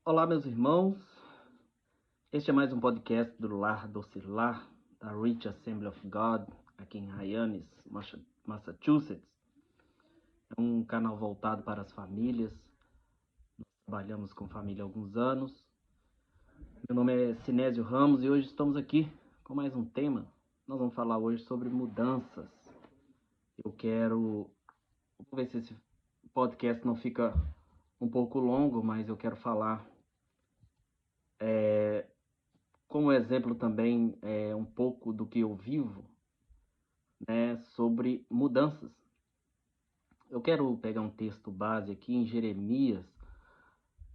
Olá, meus irmãos. Este é mais um podcast do Lar Docilar, da Rich Assembly of God, aqui em Hyannis, Massachusetts. É um canal voltado para as famílias. Nós trabalhamos com família há alguns anos. Meu nome é Sinésio Ramos e hoje estamos aqui com mais um tema. Nós vamos falar hoje sobre mudanças. Vou ver se esse podcast não fica um pouco longo, mas eu quero falar como exemplo também um pouco do que eu vivo, né, sobre mudanças. Eu quero pegar um texto base aqui em Jeremias,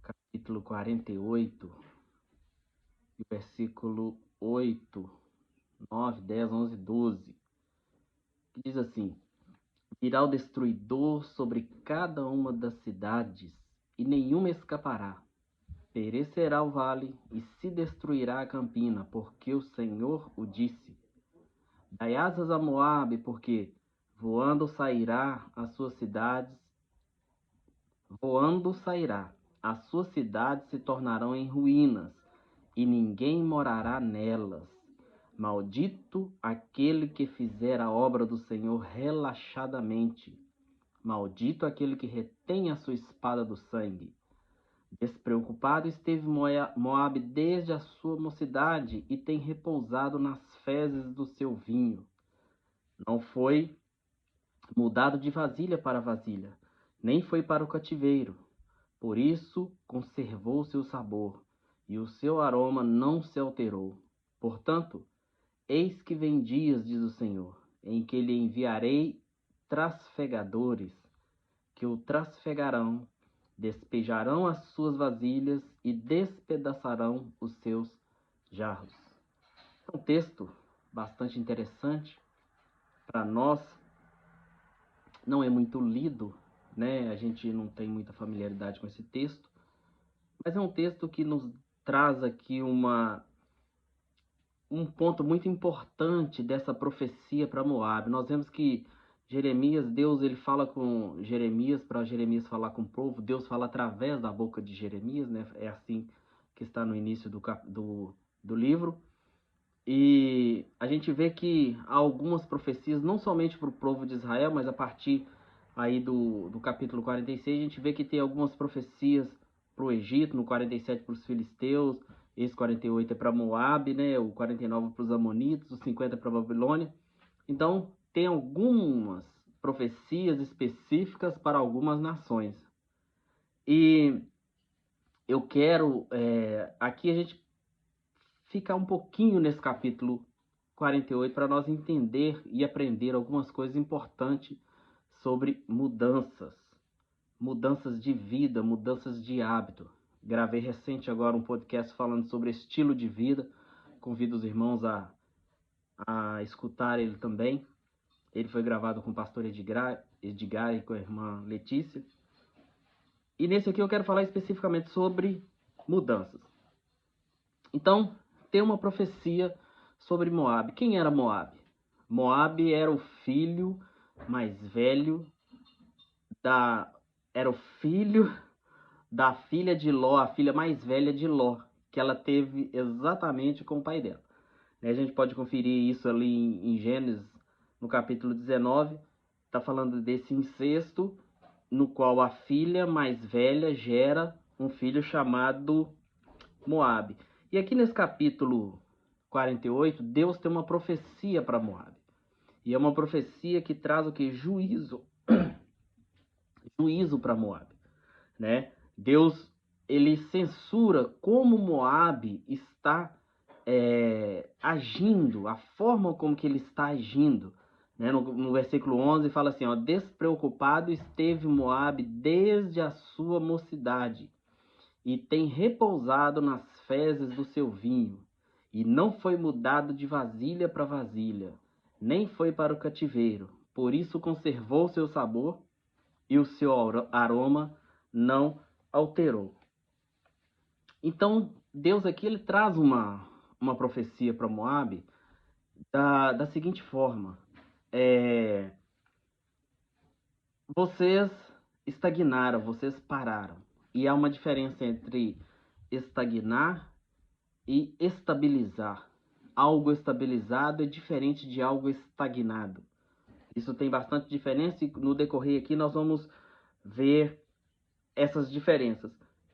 capítulo 48, versículo 8, 9, 10, 11, 12, que diz assim: Virá o destruidor sobre cada uma das cidades, e nenhuma escapará. Perecerá o vale, e se destruirá a campina, porque o Senhor o disse. Dai asas a Moabe, porque voando sairá. As suas cidades se tornarão em ruínas, e ninguém morará nelas. Maldito aquele que fizer a obra do Senhor relaxadamente. Maldito aquele que retém a sua espada do sangue. Despreocupado esteve Moabe desde a sua mocidade e tem repousado nas fezes do seu vinho. Não foi mudado de vasilha para vasilha, nem foi para o cativeiro. Por isso conservou seu sabor, e o seu aroma não se alterou. Portanto, eis que vem dias, diz o Senhor, em que lhe enviarei trasfegadores, que o trasfegarão, despejarão as suas vasilhas e despedaçarão os seus jarros. É um texto bastante interessante para nós, não é muito lido, né? A gente não tem muita familiaridade com esse texto, mas é um texto que nos traz aqui um ponto muito importante dessa profecia para Moab. Nós vemos que Deus ele fala com Jeremias, para Jeremias falar com o povo, Deus fala através da boca de Jeremias, né? É assim que está no início do livro. E a gente vê que há algumas profecias, não somente para o povo de Israel, mas a partir aí do capítulo 46, a gente vê que tem algumas profecias para o Egito, no 47 para os filisteus, esse 48 é para Moab, né? O 49 para os amonitas, o 50 para a Babilônia. Então, tem algumas profecias específicas para algumas nações. E eu quero, aqui a gente ficar um pouquinho nesse capítulo 48 para nós entender e aprender algumas coisas importantes sobre mudanças de vida, mudanças de hábito. Gravei recente agora um podcast falando sobre estilo de vida. Convido os irmãos a escutar ele também. Ele foi gravado com o pastor Edgar e com a irmã Letícia. E nesse aqui eu quero falar especificamente sobre mudanças. Então, tem uma profecia sobre Moab. Quem era Moab? Moab era o filho mais velho da era o filho da filha de Ló, a filha mais velha de Ló, que ela teve exatamente com o pai dela. A gente pode conferir isso ali em Gênesis, no capítulo 19, está falando desse incesto, no qual a filha mais velha gera um filho chamado Moab. E aqui nesse capítulo 48, Deus tem uma profecia para Moab. E é uma profecia que traz o que? Juízo. Juízo para Moab, né? Deus, ele censura como Moab está agindo, a forma como que ele está agindo. Né? No versículo 11 fala assim, ó, despreocupado esteve Moab desde a sua mocidade, e tem repousado nas fezes do seu vinho, e não foi mudado de vasilha para vasilha, nem foi para o cativeiro. Por isso conservou seu sabor, e o seu aroma não alterou. Então, Deus aqui ele traz uma profecia para Moab da seguinte forma: vocês estagnaram, vocês pararam. E há uma diferença entre estagnar e estabilizar. Algo estabilizado é diferente de algo estagnado. Isso tem bastante diferença e no decorrer aqui nós vamos ver essas diferenças.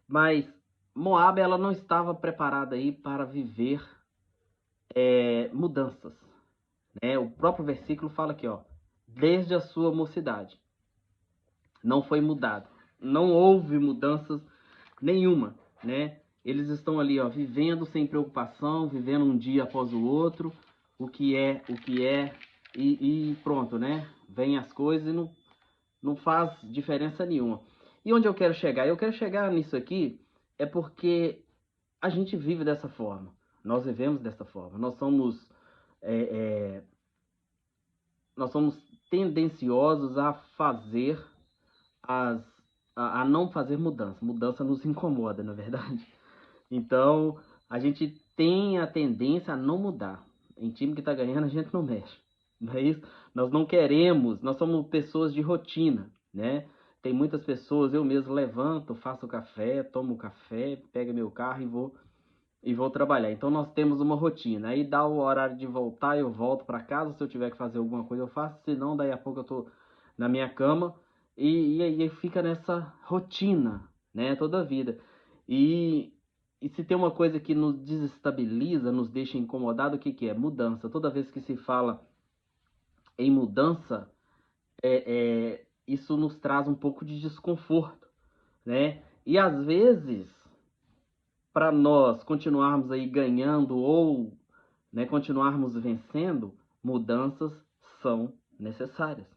Mas Moab ela não estava preparada aí para viver mudanças. Né? O próprio versículo fala aqui, ó, desde a sua mocidade. Não foi mudado. Não houve mudanças nenhuma, né? Eles estão ali, ó, vivendo sem preocupação, vivendo um dia após o outro, o que é, e pronto, né? Vem as coisas e não faz diferença nenhuma. E onde eu quero chegar? Eu quero chegar nisso aqui é porque a gente vive dessa forma. Nós vivemos dessa forma. É, é, nós somos tendenciosos a fazer as, a não fazer mudança. Mudança nos incomoda, na verdade. Então, a gente tem a tendência a não mudar. Em time que está ganhando, a gente não mexe. Não é isso? Nós não queremos, nós somos pessoas de rotina, né? Tem muitas pessoas, eu mesmo levanto, faço café, tomo café, pego meu carro e vou trabalhar. Então nós temos uma rotina. Aí dá o horário de voltar, eu volto para casa. Se eu tiver que fazer alguma coisa, eu faço. Se não, daí a pouco eu tô na minha cama e aí fica nessa rotina, né? Toda a vida. E, e se tem uma coisa que nos desestabiliza, nos deixa incomodado, o que que é? Mudança. Toda vez que se fala em mudança, isso nos traz um pouco de desconforto, né? E às vezes para nós continuarmos aí ganhando ou, né, continuarmos vencendo, mudanças são necessárias.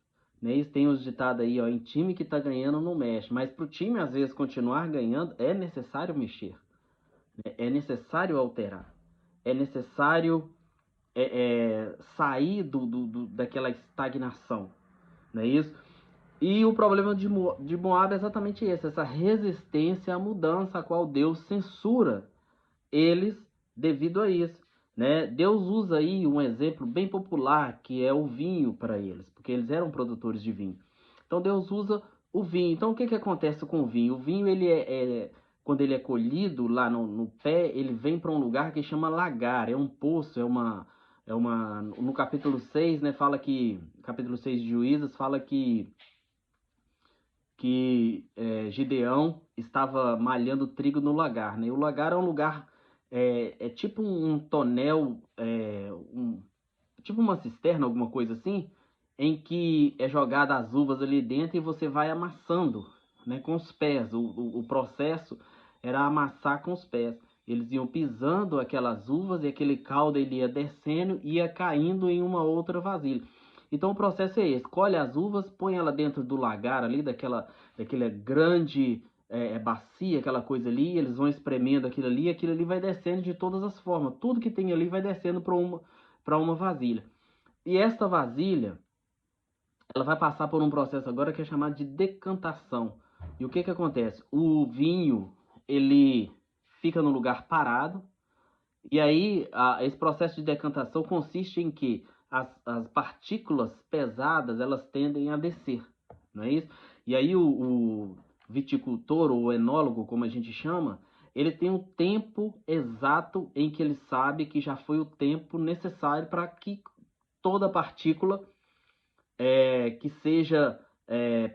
Né? Isso tem os ditados aí, ó, em time que está ganhando não mexe, mas para o time às vezes continuar ganhando é necessário mexer, né? É necessário alterar, é necessário sair daquela estagnação, não é isso? E o problema de Moab é exatamente esse, essa resistência à mudança, a qual Deus censura eles devido a isso, né? Deus usa aí um exemplo bem popular que é o vinho para eles, porque eles eram produtores de vinho. Então Deus usa o vinho. Então o que que acontece com o vinho? O vinho ele quando ele é colhido lá no pé, ele vem para um lugar que chama lagar, é um poço, no capítulo 6, né, fala que capítulo 6 de Juízes fala que Gideão estava malhando trigo no lagar, né? E o lagar é um lugar, é tipo um tonel, tipo uma cisterna, alguma coisa assim, em que é jogada as uvas ali dentro e você vai amassando, né, com os pés. O processo era amassar com os pés. Eles iam pisando aquelas uvas e aquele caldo ele ia descendo e ia caindo em uma outra vasilha. Então o processo é esse: colhe as uvas, põe ela dentro do lagar ali, daquela grande bacia, aquela coisa ali, eles vão espremendo aquilo ali vai descendo de todas as formas. Tudo que tem ali vai descendo para uma vasilha. E esta vasilha, ela vai passar por um processo agora que é chamado de decantação. E o que que acontece? O vinho, ele fica no lugar parado, e aí esse processo de decantação consiste em que as partículas pesadas, elas tendem a descer, não é isso? E aí o viticultor, ou o enólogo, como a gente chama, ele tem um tempo exato em que ele sabe que já foi o tempo necessário para que toda partícula que seja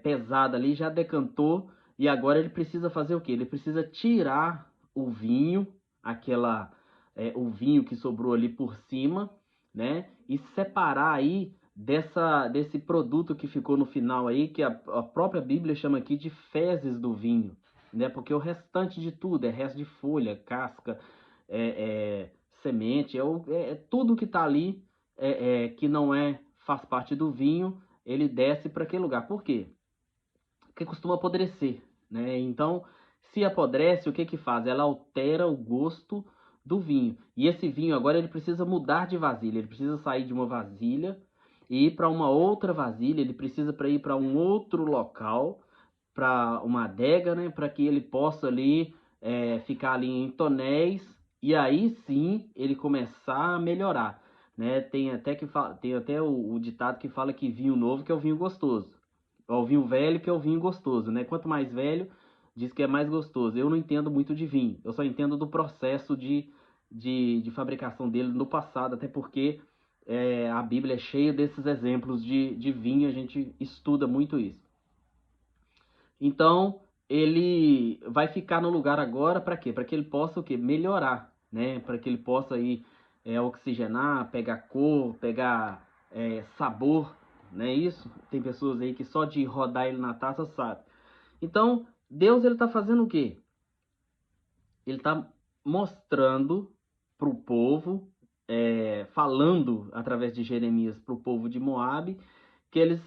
pesada ali já decantou e agora ele precisa fazer o quê? Ele precisa tirar o vinho, o vinho que sobrou ali por cima, né? E separar aí desse produto que ficou no final aí, que a própria Bíblia chama aqui de fezes do vinho, né? Porque o restante de tudo é resto de folha, casca, semente, tudo que está ali que não faz parte do vinho, ele desce para aquele lugar. Por quê? Porque costuma apodrecer, né? Então, se apodrece, o que que faz? Ela altera o gosto do vinho. E esse vinho agora ele precisa mudar de vasilha, ele precisa sair de uma vasilha e ir para uma outra vasilha, ele precisa ir para um outro local, para uma adega, né, para que ele possa ali ficar ali em tonéis e aí sim ele começar a melhorar, né? Tem até o ditado que fala que vinho novo que é o vinho gostoso, ou vinho velho que é o vinho gostoso, né? Quanto mais velho, diz que é mais gostoso. Eu não entendo muito de vinho, eu só entendo do processo de fabricação dele no passado, até porque a Bíblia é cheia desses exemplos de vinho, a gente estuda muito isso. Então, ele vai ficar no lugar agora para quê? Para que ele possa o quê? Melhorar, né? Para que ele possa aí oxigenar, pegar cor, pegar sabor, né? Isso. Tem pessoas aí que só de rodar ele na taça sabe. Então, Deus ele está fazendo o quê? Ele está mostrando para o povo, falando através de Jeremias para o povo de Moabe, que eles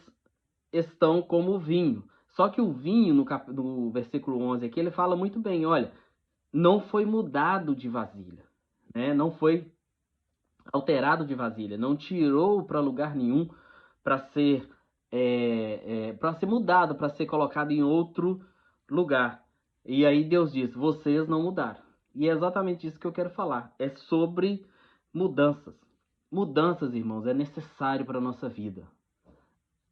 estão como vinho. Só que o vinho, no versículo 11 aqui, ele fala muito bem, olha, não foi mudado de vasilha, né? Não foi alterado de vasilha, não tirou para lugar nenhum para ser, para ser mudado, para ser colocado em outro lugar. E aí Deus diz, vocês não mudaram. E é exatamente isso que eu quero falar, é sobre mudanças. Mudanças, irmãos, é necessário para a nossa vida.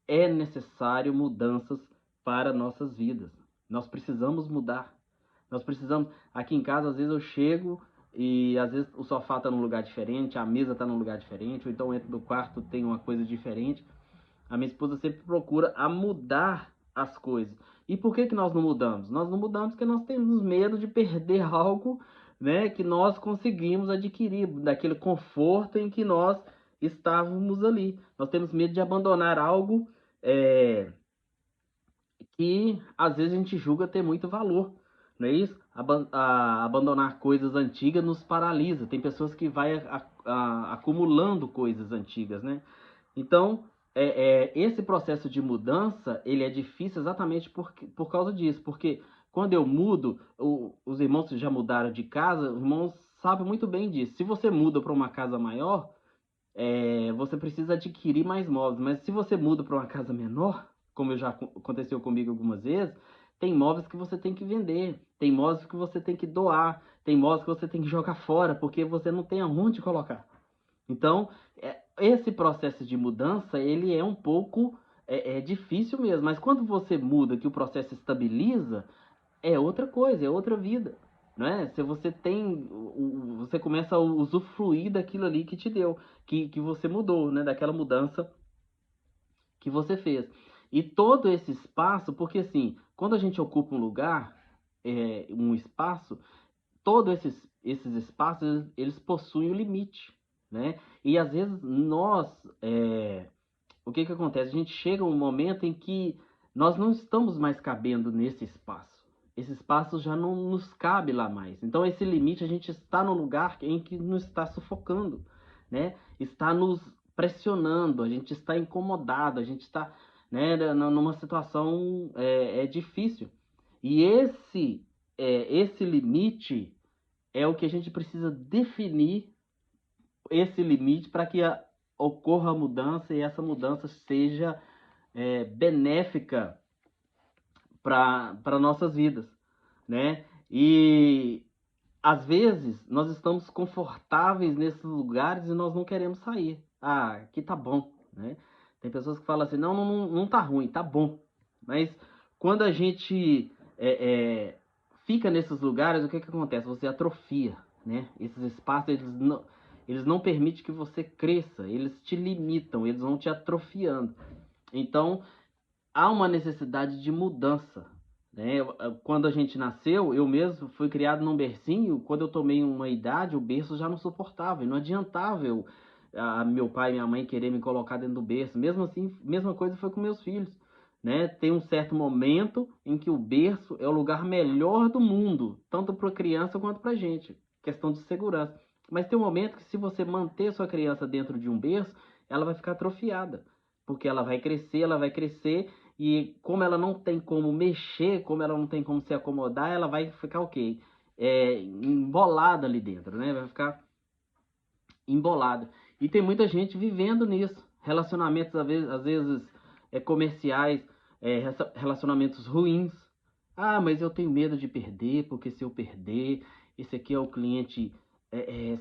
É necessário mudanças para nossas vidas. Nós precisamos mudar. Nós precisamos. Aqui em casa, às vezes eu chego e às vezes o sofá está num lugar diferente, a mesa está num lugar diferente, ou então entro no quarto tem uma coisa diferente. A minha esposa sempre procura a mudar as coisas. E por que nós não mudamos? Nós não mudamos porque nós temos medo de perder algo, né, que nós conseguimos adquirir, daquele conforto em que nós estávamos ali. Nós temos medo de abandonar algo é, que às vezes a gente julga ter muito valor, não é isso? Abandonar coisas antigas nos paralisa. Tem pessoas que vai acumulando coisas antigas, né? Então, esse processo de mudança, ele é difícil exatamente por causa disso, porque quando eu mudo, os irmãos que já mudaram de casa, os irmãos sabem muito bem disso. Se você muda para uma casa maior, você precisa adquirir mais móveis. Mas se você muda para uma casa menor, como já aconteceu comigo algumas vezes, tem móveis que você tem que vender, tem móveis que você tem que doar, tem móveis que você tem que jogar fora, porque você não tem aonde colocar. Então, esse processo de mudança, ele é um pouco difícil mesmo. Mas quando você muda, que o processo estabiliza, é outra coisa, é outra vida, não é? Se você tem, você começa a usufruir daquilo ali que te deu, que você mudou, né? Daquela mudança que você fez. E todo esse espaço, porque assim, quando a gente ocupa um lugar, um espaço, todos esses espaços, eles possuem um limite, né? E às vezes nós, o que acontece? A gente chega a um momento em que nós não estamos mais cabendo nesse espaço. Esse espaço já não nos cabe lá mais. Então, esse limite, a gente está no lugar em que nos está sufocando, né? Está nos pressionando, a gente está incomodado, a gente está, né, numa situação difícil. E esse limite é o que a gente precisa definir, esse limite, para que ocorra a mudança e essa mudança seja benéfica para nossas vidas, né? E às vezes nós estamos confortáveis nesses lugares e nós não queremos sair. Ah, aqui tá bom, né? Tem pessoas que falam assim, não tá ruim, tá bom. Mas quando a gente fica nesses lugares, o que acontece? Você atrofia, né? Esses espaços, eles não permitem que você cresça, eles te limitam, eles vão te atrofiando. Então, há uma necessidade de mudança, né? Quando a gente nasceu, eu mesmo fui criado num bercinho. Quando eu tomei uma idade, o berço já não suportava, e não adiantava meu pai e minha mãe querer me colocar dentro do berço. Mesmo assim, mesma coisa foi com meus filhos, né? Tem um certo momento em que o berço é o lugar melhor do mundo, tanto para a criança quanto para a gente, questão de segurança. Mas tem um momento que, se você manter sua criança dentro de um berço, ela vai ficar atrofiada, porque ela vai crescer, e como ela não tem como mexer, como ela não tem como se acomodar, ela vai ficar o quê? Embolada ali dentro, né? Vai ficar embolada. E tem muita gente vivendo nisso. Relacionamentos, às vezes comerciais, relacionamentos ruins. Ah, mas eu tenho medo de perder, porque se eu perder, esse aqui é o cliente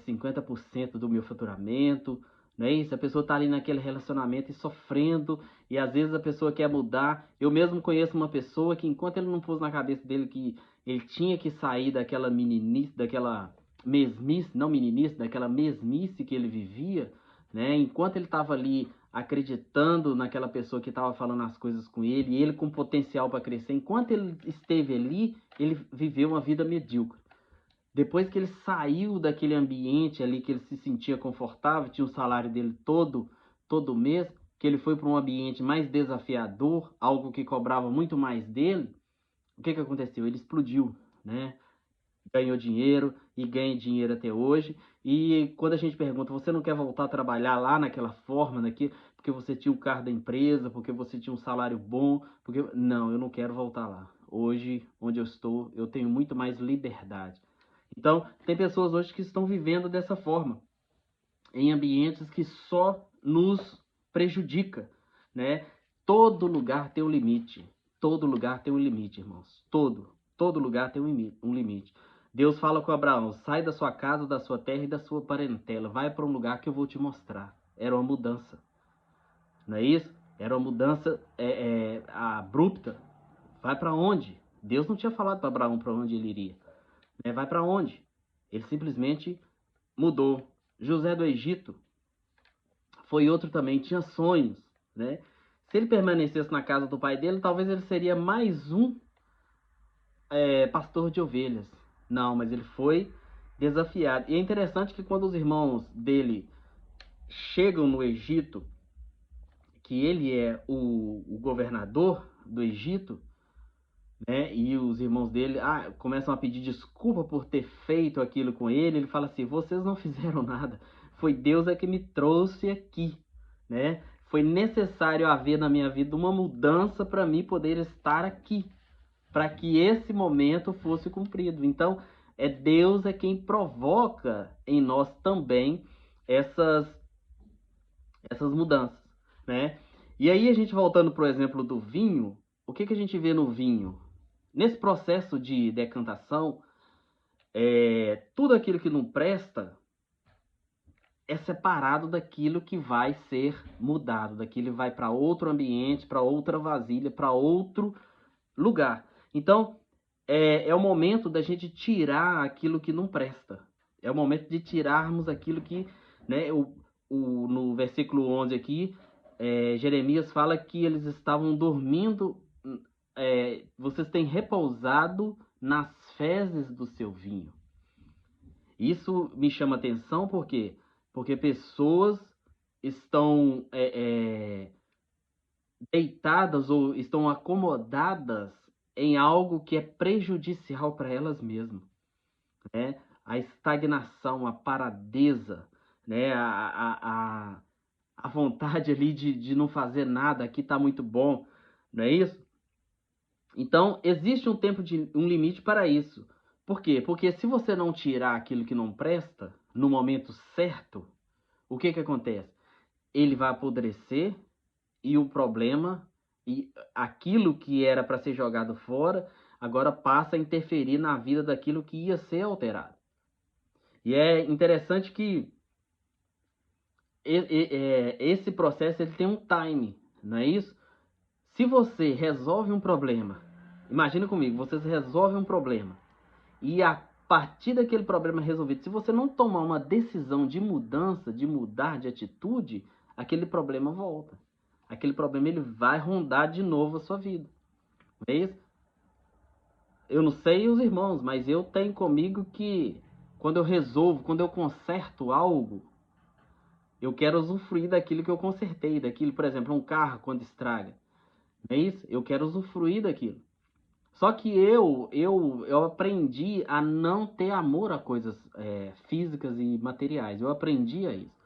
50% do meu faturamento, não é isso? A pessoa está ali naquele relacionamento e sofrendo, e às vezes a pessoa quer mudar. Eu mesmo conheço uma pessoa que, enquanto ele não pôs na cabeça dele que ele tinha que sair daquela meninice, daquela mesmice, não meninice, daquela mesmice que ele vivia, né? Enquanto ele estava ali acreditando naquela pessoa que estava falando as coisas com ele, e ele com potencial para crescer, enquanto ele esteve ali, ele viveu uma vida medíocre. Depois que ele saiu daquele ambiente ali que ele se sentia confortável, tinha o salário dele todo mês, que ele foi para um ambiente mais desafiador, algo que cobrava muito mais dele, o que que aconteceu? Ele explodiu, né? Ganhou dinheiro e ganha dinheiro até hoje. E quando a gente pergunta, você não quer voltar a trabalhar lá naquela forma, porque você tinha o carro da empresa, porque você tinha um salário bom, porque não, eu não quero voltar lá. Hoje, onde eu estou, eu tenho muito mais liberdade. Então, tem pessoas hoje que estão vivendo dessa forma, em ambientes que só nos prejudica, né? Todo lugar tem um limite. Todo lugar tem um limite, irmãos. Todo lugar tem um limite. Deus fala com Abraão: sai da sua casa, da sua terra e da sua parentela. Vai para um lugar que eu vou te mostrar. Era uma mudança, não é isso? Era uma mudança abrupta. Vai para onde? Deus não tinha falado para Abraão para onde ele iria. Vai para onde? Ele simplesmente mudou. José do Egito foi outro também, tinha sonhos, né? Se ele permanecesse na casa do pai dele, talvez ele seria mais um pastor de ovelhas. Não, mas ele foi desafiado. E é interessante que quando os irmãos dele chegam no Egito, que ele é o governador do Egito, né? E os irmãos dele começam a pedir desculpa por ter feito aquilo com ele. Ele fala assim: vocês não fizeram nada, foi Deus que me trouxe aqui, né? Foi necessário haver na minha vida uma mudança para mim poder estar aqui, para que esse momento fosse cumprido. Então, Deus quem provoca em nós também essas mudanças, né? E aí a gente voltando para o exemplo do vinho, o que a gente vê no vinho? Nesse processo de decantação, tudo aquilo que não presta é separado daquilo que vai ser mudado, daquilo que vai para outro ambiente, para outra vasilha, para outro lugar. Então, é o momento da gente tirar aquilo que não presta. É o momento de tirarmos aquilo que, né, no versículo 11 aqui, Jeremias fala que eles estavam dormindo, vocês têm repousado nas fezes do seu vinho. Isso me chama atenção porque pessoas estão deitadas ou estão acomodadas em algo que é prejudicial para elas mesmas, né? A estagnação, a paradeza, né? A vontade ali de não fazer nada, aqui está muito bom, não é isso? Então, existe um limite para isso. Por quê? Porque se você não tirar aquilo que não presta no momento certo, o que acontece? Ele vai apodrecer e o problema, e aquilo que era para ser jogado fora, agora passa a interferir na vida daquilo que ia ser alterado. E é interessante que esse processo ele tem um time, não é isso? Se você resolve um problema, imagina comigo, você resolve um problema e a partir daquele problema resolvido, se você não tomar uma decisão de mudança, de mudar de atitude, aquele problema volta. Aquele problema ele vai rondar de novo a sua vida. É isso? Eu não sei os irmãos, mas eu tenho comigo que quando eu resolvo, quando eu conserto algo, eu quero usufruir daquilo que eu consertei, daquilo, por exemplo, um carro quando estraga. É isso? Eu quero usufruir daquilo. Só que eu aprendi a não ter amor a coisas físicas e materiais. Eu aprendi a isso.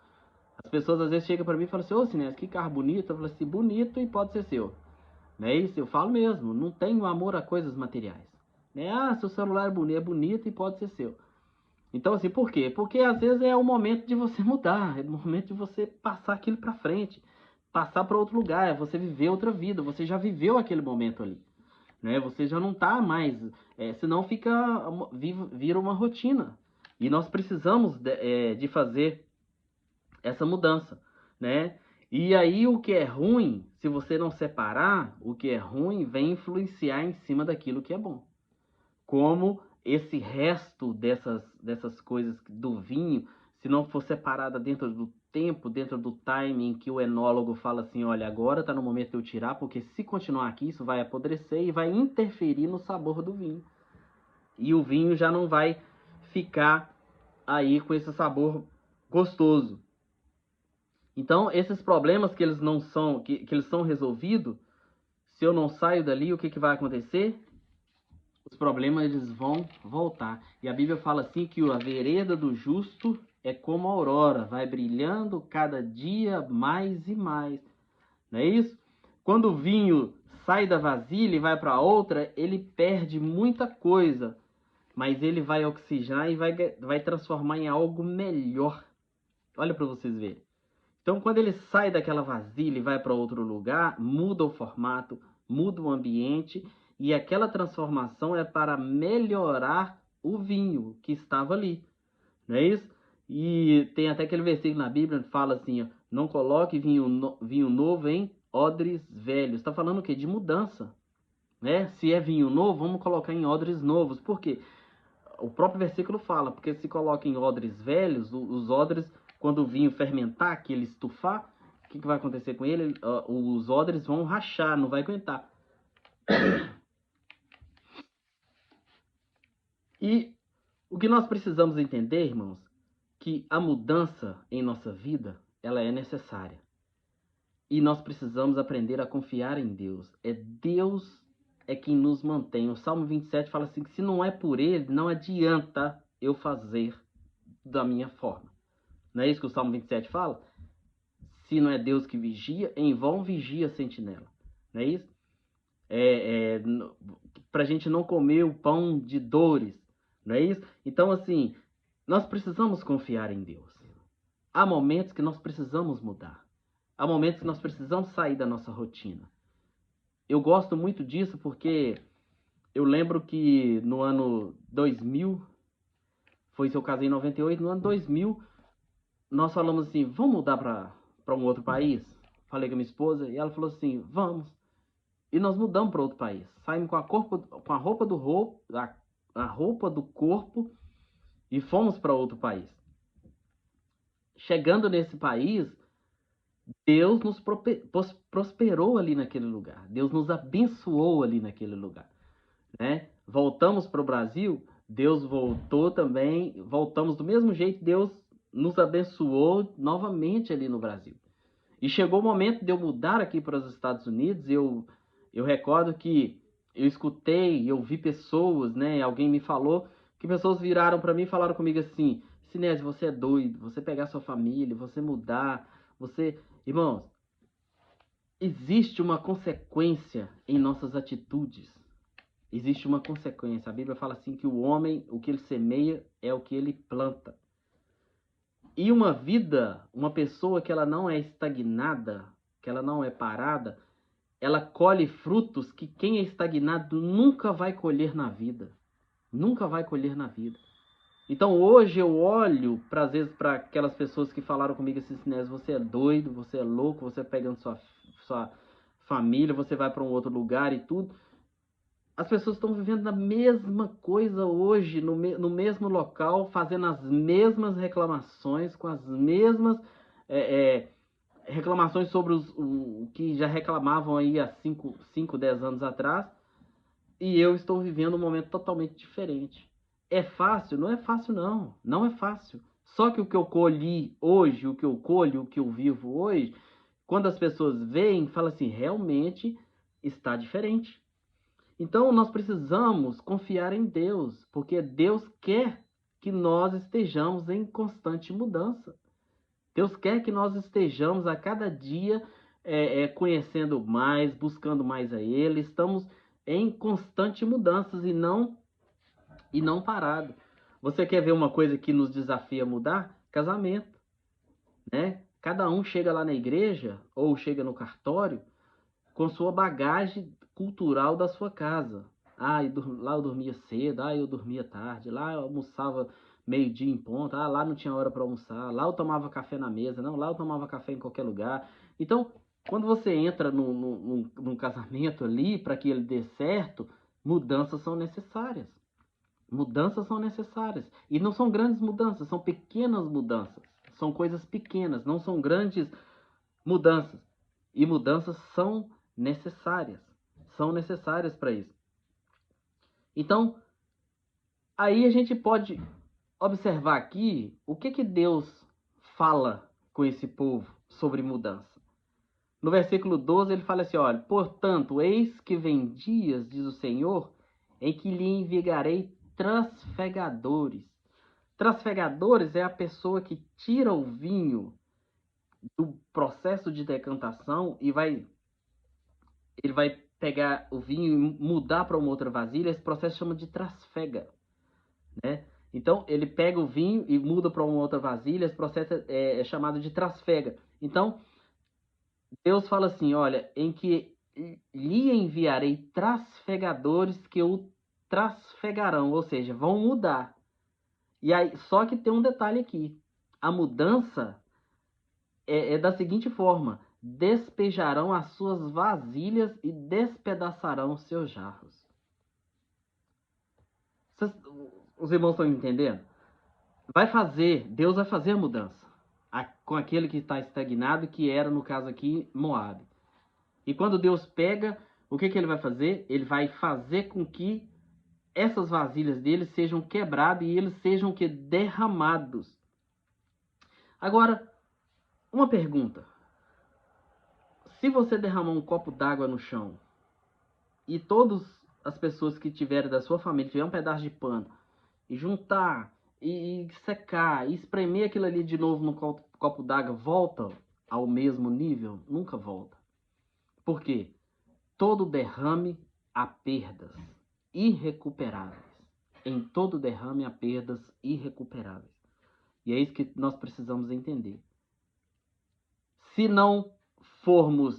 As pessoas às vezes chegam para mim e falam assim: ô Sinés, que carro bonito. Eu falo assim: bonito e pode ser seu. Não é isso? Eu falo mesmo, não tenho amor a coisas materiais. Né? Seu celular é bonito e pode ser seu. Então, assim, por quê? Porque às vezes é o momento de você mudar, é o momento de você passar aquilo para frente, passar para outro lugar, é você viver outra vida, você já viveu aquele momento ali. Né? Você já não está mais, senão vira uma rotina. E nós precisamos de fazer essa mudança, né? E aí o que é ruim, se você não separar, o que é ruim vem influenciar em cima daquilo que é bom. Como esse resto dessas coisas do vinho, se não for separada dentro do tempo, dentro do timing que o enólogo fala assim, olha, agora está no momento de eu tirar, porque se continuar aqui, isso vai apodrecer e vai interferir no sabor do vinho. E o vinho já não vai ficar aí com esse sabor gostoso. Então, esses problemas que eles não são, que eles são resolvidos, se eu não saio dali, o que vai acontecer? Os problemas eles vão voltar. E a Bíblia fala assim que a vereda do justo é como a aurora, vai brilhando cada dia mais e mais. Não é isso? Quando o vinho sai da vasilha e vai para outra, ele perde muita coisa, mas ele vai oxigenar e vai transformar em algo melhor. Olha para vocês verem. Então, quando ele sai daquela vasilha e vai para outro lugar, muda o formato, muda o ambiente, e aquela transformação é para melhorar o vinho que estava ali, não é isso? E tem até aquele versículo na Bíblia que fala assim, ó, não coloque vinho novo em odres velhos. Está falando o quê? De mudança, né? Se é vinho novo, vamos colocar em odres novos. Por quê? O próprio versículo fala, porque se coloca em odres velhos, os odres, quando o vinho fermentar, que ele estufar, o que vai acontecer com ele? Os odres vão rachar, não vai aguentar. E o que nós precisamos entender, irmãos, que a mudança em nossa vida, ela é necessária. E nós precisamos aprender a confiar em Deus. Deus é quem nos mantém. O Salmo 27 fala assim, que se não é por Ele, não adianta eu fazer da minha forma. Não é isso que o Salmo 27 fala? Se não é Deus que vigia, em vão vigia a sentinela. Não é isso? Para a gente não comer o pão de dores. Não é isso? Então, assim, nós precisamos confiar em Deus. Há momentos que nós precisamos mudar. Há momentos que nós precisamos sair da nossa rotina. Eu gosto muito disso porque eu lembro que no ano 2000, foi se eu casei em 98, no ano 2000, nós falamos assim, vamos mudar para um outro país? Falei com a minha esposa e ela falou assim, vamos. E nós mudamos para outro país. Saímos com a roupa do corpo e fomos para outro país. Chegando nesse país, Deus nos prosperou ali naquele lugar. Deus nos abençoou ali naquele lugar, né? Voltamos para o Brasil, Deus voltou também, voltamos do mesmo jeito, Deus nos abençoou novamente ali no Brasil. E chegou o momento de eu mudar aqui para os Estados Unidos. Eu recordo que eu escutei, eu vi pessoas, né? Alguém me falou que pessoas viraram para mim e falaram comigo assim: Sinésio, você é doido, você pegar sua família, você mudar, você. Irmãos, existe uma consequência em nossas atitudes. Existe uma consequência. A Bíblia fala assim que o homem, o que ele semeia é o que ele planta. E uma vida, uma pessoa que ela não é estagnada, que ela não é parada, ela colhe frutos que quem é estagnado nunca vai colher na vida. Nunca vai colher na vida. Então hoje eu olho, às vezes, para aquelas pessoas que falaram comigo assim, Sinésio, você é doido, você é louco, você pegando sua família, você vai para um outro lugar e tudo. As pessoas estão vivendo a mesma coisa hoje, no mesmo local, fazendo as mesmas reclamações, com as mesmas reclamações sobre o que já reclamavam aí há 5, 10 anos atrás. E eu estou vivendo um momento totalmente diferente. É fácil? Não é fácil, não. Não é fácil. Só que o que eu colhi hoje, o que eu colho, o que eu vivo hoje, quando as pessoas veem, falam assim, realmente está diferente. Então nós precisamos confiar em Deus, porque Deus quer que nós estejamos em constante mudança. Deus quer que nós estejamos a cada dia conhecendo mais, buscando mais a Ele. Estamos em constante mudanças e não parado. Você quer ver uma coisa que nos desafia a mudar? Casamento, né? Cada um chega lá na igreja ou chega no cartório com sua bagagem cultural da sua casa. Ah, lá eu dormia cedo, eu dormia tarde, lá eu almoçava meio-dia em ponto, lá não tinha hora para almoçar, lá eu tomava café na mesa, não, lá eu tomava café em qualquer lugar. Então, quando você entra num casamento ali, para que ele dê certo, mudanças são necessárias. Mudanças são necessárias. E não são grandes mudanças, são pequenas mudanças. São coisas pequenas, não são grandes mudanças. E mudanças são necessárias. São necessárias para isso. Então, aí a gente pode observar aqui o que Deus fala com esse povo sobre mudança. No versículo 12 ele fala assim, olha, portanto, eis que vem dias, diz o Senhor, em que lhe enviarei transfegadores. Transfegadores é a pessoa que tira o vinho do processo de decantação e ele vai pegar o vinho e mudar para uma outra vasilha. Esse processo chama de trasfega, né? Então ele pega o vinho e muda para uma outra vasilha. Esse processo é chamado de trasfega. Então Deus fala assim, olha, em que lhe enviarei trasfegadores que o trasfegarão, ou seja, vão mudar. E aí, só que tem um detalhe aqui. A mudança é da seguinte forma: despejarão as suas vasilhas e despedaçarão os seus jarros. Vocês, os irmãos estão me entendendo? Deus vai fazer a mudança com aquele que está estagnado, que era, no caso aqui, Moab. E quando Deus pega, o que ele vai fazer? Ele vai fazer com que essas vasilhas deles sejam quebradas e eles sejam que derramados. Agora, uma pergunta. Se você derramar um copo d'água no chão e todas as pessoas que tiverem da sua família tiver um pedaço de pano e juntar e secar e espremer aquilo ali de novo no copo d'água, volta ao mesmo nível? Nunca volta. Por quê? Todo derrame há perdas irrecuperáveis. Em todo derrame há perdas irrecuperáveis. E é isso que nós precisamos entender. Se não formos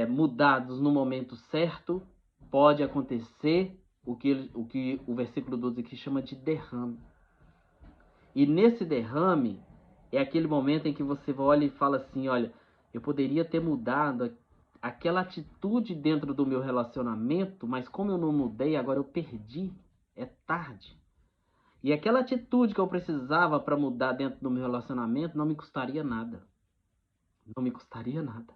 mudados no momento certo, pode acontecer o que o versículo 12 aqui chama de derrame. E nesse derrame é aquele momento em que você olha e fala assim, olha, eu poderia ter mudado aquela atitude dentro do meu relacionamento, mas como eu não mudei, agora eu perdi. É tarde. E aquela atitude que eu precisava para mudar dentro do meu relacionamento não me custaria nada. Não me custaria nada.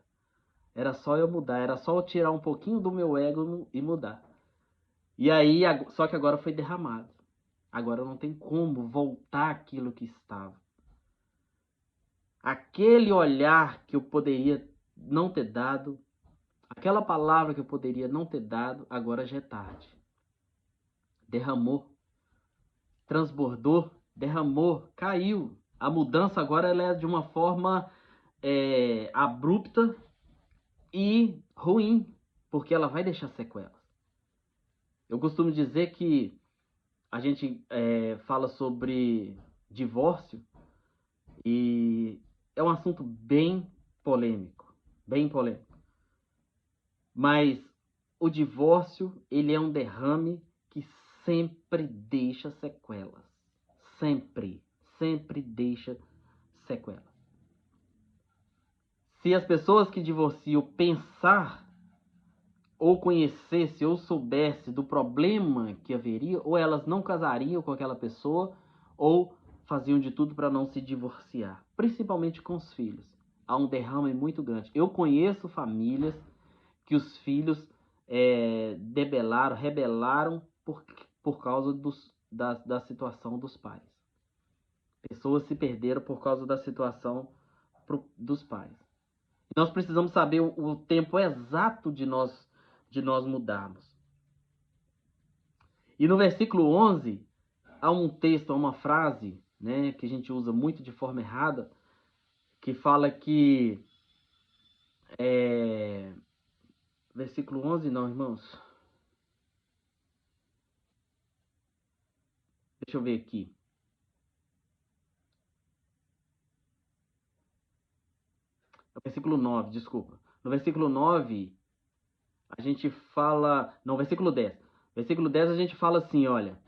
Era só eu mudar, era só eu tirar um pouquinho do meu ego e mudar. E aí, só que agora foi derramado. Agora não tem como voltar aquilo que estava. Aquele olhar que eu poderia não ter dado, aquela palavra que eu poderia não ter dado, agora já é tarde. Derramou, transbordou, derramou, caiu. A mudança agora ela é de uma forma abrupta e ruim, porque ela vai deixar sequelas. Eu costumo dizer que a gente fala sobre divórcio e é um assunto bem polêmico, bem polêmico. Mas o divórcio, ele é um derrame que sempre deixa sequelas. Sempre, sempre deixa sequelas. Se as pessoas que divorciam pensar ou conhecesse ou soubesse do problema que haveria, ou elas não casariam com aquela pessoa, ou faziam de tudo para não se divorciar, principalmente com os filhos. Há um derrame muito grande. Eu conheço famílias que os filhos rebelaram por causa da situação dos pais. Pessoas se perderam por causa da situação dos pais. Nós precisamos saber o tempo exato de nós mudarmos. E no versículo 11, há um texto, há uma frase, né, que a gente usa muito de forma errada, que fala que... versículo 11 não, irmãos. Deixa eu ver aqui. No versículo 9, desculpa. No versículo 9, a gente fala... Não, versículo 10. Versículo 10 a gente fala assim, olha.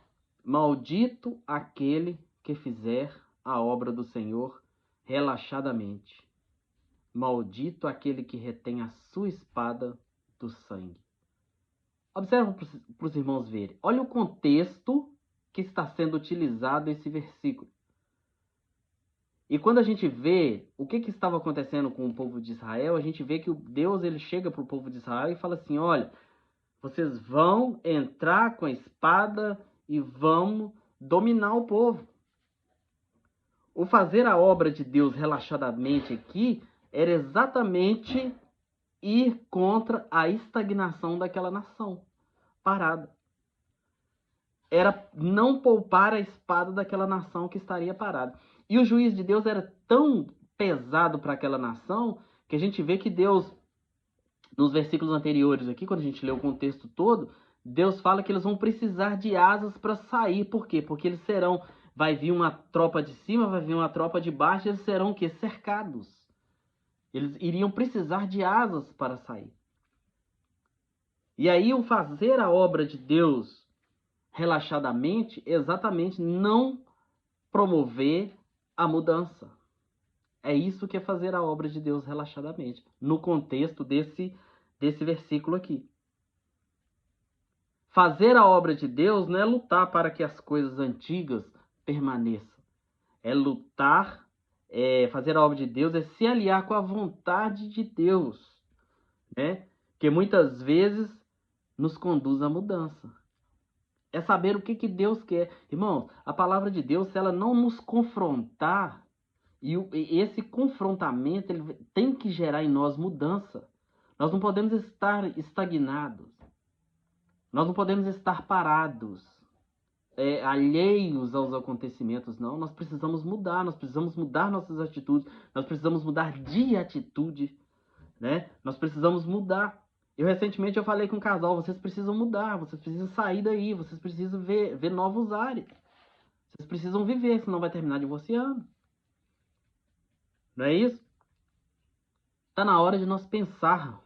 Maldito aquele que fizer a obra do Senhor relaxadamente. Maldito aquele que retém a sua espada do sangue. Observa para os irmãos verem. Olha o contexto que está sendo utilizado esse versículo. E quando a gente vê o que estava acontecendo com o povo de Israel, a gente vê que Deus ele chega para o povo de Israel e fala assim, olha, vocês vão entrar com a espada e vão dominar o povo. O fazer a obra de Deus relaxadamente aqui era exatamente ir contra a estagnação daquela nação parada. Era não poupar a espada daquela nação que estaria parada. E o juízo de Deus era tão pesado para aquela nação que a gente vê que Deus, nos versículos anteriores aqui, quando a gente lê o contexto todo, Deus fala que eles vão precisar de asas para sair. Por quê? Porque eles serão, vai vir uma tropa de cima, vai vir uma tropa de baixo, eles serão o quê? Cercados. Eles iriam precisar de asas para sair. E aí o fazer a obra de Deus relaxadamente, exatamente não promover a mudança. É isso que é fazer a obra de Deus relaxadamente, no contexto desse versículo aqui. Fazer a obra de Deus não é lutar para que as coisas antigas permaneçam. É lutar, fazer a obra de Deus é se aliar com a vontade de Deus, né? Que muitas vezes nos conduz à mudança. É saber o que Deus quer. Irmãos, a palavra de Deus, se ela não nos confrontar, e esse confrontamento ele tem que gerar em nós mudança. Nós não podemos estar estagnados. Nós não podemos estar parados, alheios aos acontecimentos, não. Nós precisamos mudar nossas atitudes, nós precisamos mudar de atitude, né? Nós precisamos mudar. Recentemente eu falei com um casal, vocês precisam mudar, vocês precisam sair daí, vocês precisam ver novos ares. Vocês precisam viver, senão vai terminar divorciando. Não é isso? Está na hora de nós pensar,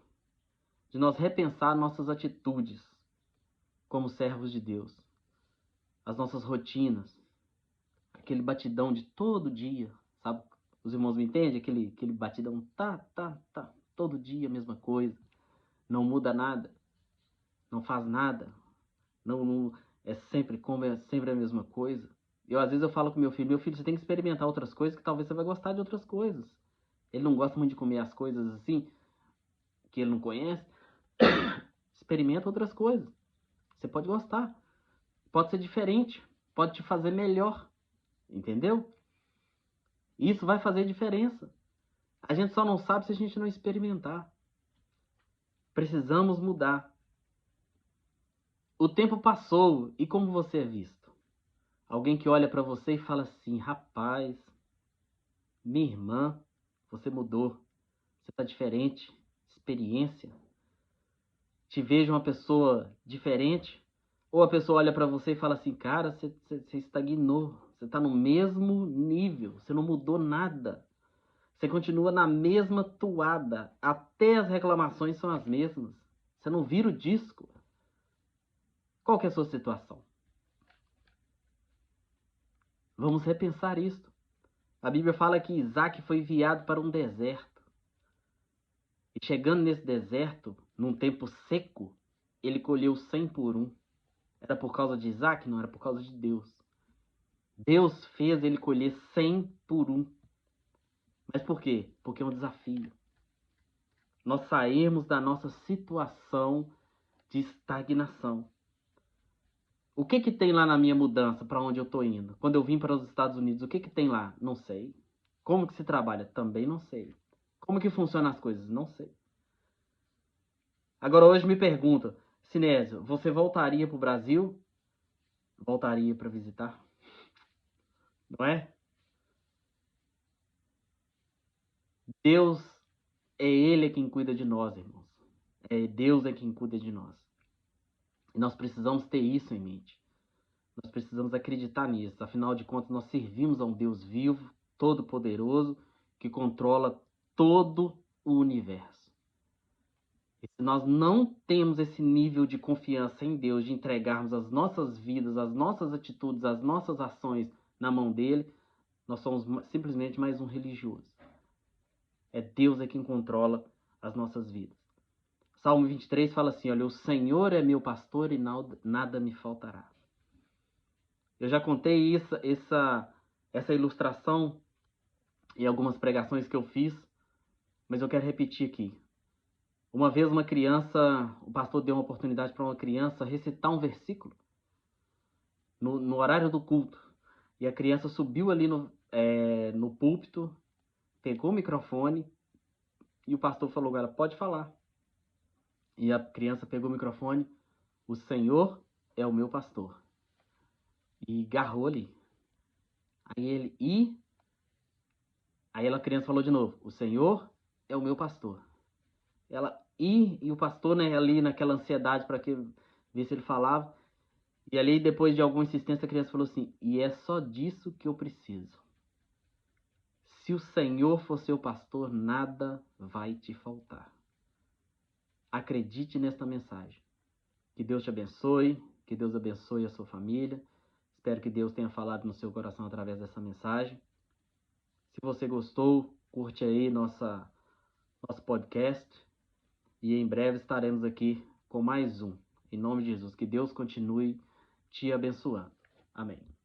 de nós repensar nossas atitudes como servos de Deus. As nossas rotinas, aquele batidão de todo dia, sabe? Os irmãos me entendem? Aquele batidão, tá, todo dia a mesma coisa. Não muda nada, não faz nada, não é sempre a mesma coisa. Às vezes eu falo com meu filho, você tem que experimentar outras coisas que talvez você vai gostar de outras coisas. Ele não gosta muito de comer as coisas assim, que ele não conhece. Experimenta outras coisas. Você pode gostar, pode ser diferente, pode te fazer melhor, entendeu? Isso vai fazer diferença. A gente só não sabe se a gente não experimentar. Precisamos mudar. O tempo passou e como você é visto? Alguém que olha para você e fala assim, rapaz, minha irmã, você mudou, você está diferente, experiência. Te vejo uma pessoa diferente. Ou a pessoa olha para você e fala assim, cara, você estagnou, você está no mesmo nível, você não mudou nada. Você continua na mesma toada, até as reclamações são as mesmas. Você não vira o disco. Qual que é a sua situação? Vamos repensar isso. A Bíblia fala que Isaac foi enviado para um deserto. E chegando nesse deserto, num tempo seco, ele colheu 100 por 1. Era por causa de Isaac? Não, era por causa de Deus. Deus fez ele colher 100 por 1. Mas por quê? Porque é um desafio. Nós sairmos da nossa situação de estagnação. O que tem lá na minha mudança, para onde eu estou indo? Quando eu vim para os Estados Unidos, o que tem lá? Não sei. Como que se trabalha? Também não sei. Como que funcionam as coisas? Não sei. Agora hoje me pergunta, Sinésio, você voltaria para o Brasil? Voltaria para visitar? Não é? Deus é Ele quem cuida de nós, irmãos. Deus é quem cuida de nós. E nós precisamos ter isso em mente. Nós precisamos acreditar nisso. Afinal de contas, nós servimos a um Deus vivo, todo-poderoso, que controla todo o universo. E se nós não temos esse nível de confiança em Deus, de entregarmos as nossas vidas, as nossas atitudes, as nossas ações na mão dele, nós somos simplesmente mais um religioso. É Deus quem controla as nossas vidas. Salmo 23 fala assim, olha, o Senhor é meu pastor e nada me faltará. Eu já contei essa ilustração em algumas pregações que eu fiz, mas eu quero repetir aqui. Uma vez o pastor deu uma oportunidade para uma criança recitar um versículo no horário do culto. E a criança subiu ali no púlpito, pegou o microfone e o pastor falou, agora pode falar. E a criança pegou o microfone, o Senhor é o meu pastor. E garrou ali. Aí a criança falou de novo, o Senhor é o meu pastor. E o pastor, né, ali naquela ansiedade para ver se ele falava. E ali, depois de alguma insistência, a criança falou assim, e é só disso que eu preciso. Se o Senhor for seu pastor, nada vai te faltar. Acredite nesta mensagem. Que Deus te abençoe, que Deus abençoe a sua família. Espero que Deus tenha falado no seu coração através dessa mensagem. Se você gostou, curte aí nosso podcast. E em breve estaremos aqui com mais um. Em nome de Jesus, que Deus continue te abençoando. Amém.